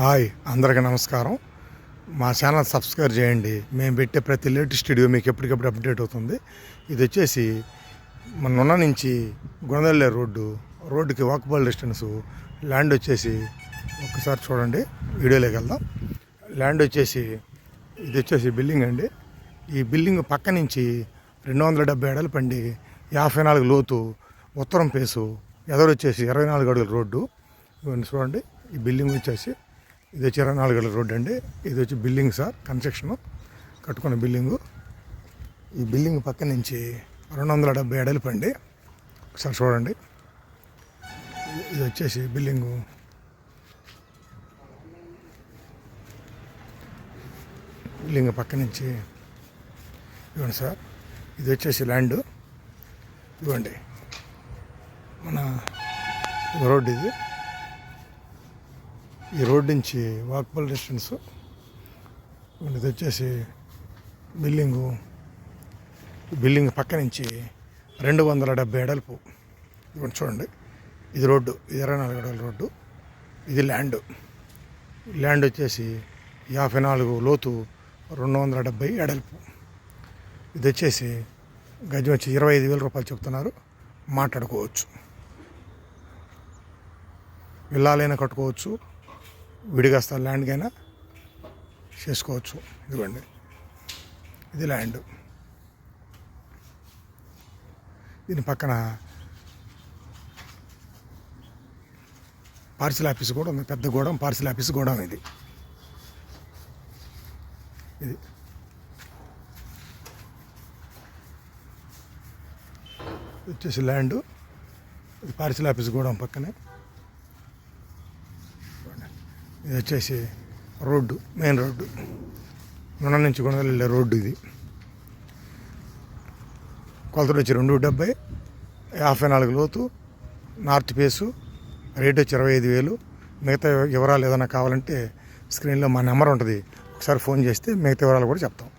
Hi, అందరికీ నమస్కారం. మా ఛానల్ సబ్స్క్రైబ్ చేయండి. మేము పెట్టే ప్రతి లేటెస్ట్ వీడియో మీకు ఎప్పటికప్పుడు అప్డేట్ అవుతుంది. ఇది వచ్చేసి మన నున్న నుంచి గుణదల్లే రోడ్డుకి వాకబుల్ డిస్టెన్సు. ల్యాండ్ వచ్చేసి ఒక్కసారి చూడండి, వీడియోలోకి వెళ్దాం. ల్యాండ్ వచ్చేసి ఇది వచ్చేసి బిల్డింగ్ అండి. ఈ బిల్డింగ్ పక్క నుంచి 270 అడుగుల పండి 54 లోతు, ఉత్తరం పేసు, ఎదరు వచ్చేసి 24 అడుగుల రోడ్డు. ఇవన్నీ చూడండి. ఈ బిల్డింగ్ వచ్చేసి ఇది వచ్చి 24 అడుగుల రోడ్డు అండి. ఇది వచ్చి బిల్డింగ్ సార్, కన్స్ట్రక్షన్ కట్టుకున్న బిల్డింగు. ఈ బిల్డింగ్ పక్క నుంచి 270 అడుగుల పండి. ఒకసారి చూడండి. ఇది వచ్చేసి బిల్డింగు. బిల్డింగ్ పక్క నుంచి ఇవ్వండి సార్. ఇది వచ్చేసి ల్యాండ్. ఇవ్వండి మన రోడ్డు ఇది. ఈ రోడ్ నుంచి వాకబుల్ డిస్టెన్స్. ఇది వచ్చేసి బిల్డింగ్ పక్క నుంచి 270 అడుగులు. ఇవ్వండి చూడండి. ఇది రోడ్డు, ఇది 24 అడుగుల రోడ్డు. ఇది ల్యాండ్. ల్యాండ్ వచ్చేసి 54 లోతు, 270 అడుగులు. ఇది వచ్చేసి గజం వచ్చి 25,000 రూపాయలు చెప్తున్నారు. మాట్లాడుకోవచ్చు. విల్లాలైనా కట్టుకోవచ్చు, విడిగా ల్యాండ్కైనా చేసుకోవచ్చు. ఇదిగోండి, ఇది ల్యాండ్. దీని పక్కన పార్సిల్ ఆఫీస్ కూడా ఉంది. పెద్ద గోడం, పార్సిల్ ఆఫీస్ గోడం ఇది. వచ్చేసి ల్యాండ్. ఇది పార్సిల్ ఆఫీస్ గోడం పక్కనే. ఇది వచ్చేసి రోడ్డు, మెయిన్ రోడ్డు, నున్న నుంచి గుణదల వెళ్ళే రోడ్డు. ఇది కొలతలు వచ్చి 270, 54 లోతు, నార్త్ ఫేసు. రేట్ వచ్చి 25,000. మిగతా వివరాలు ఏదైనా కావాలంటే స్క్రీన్లో మా నెంబర్ ఉంటుంది. ఒకసారి ఫోన్ చేస్తే మిగతా వివరాలు కూడా చెప్తాం.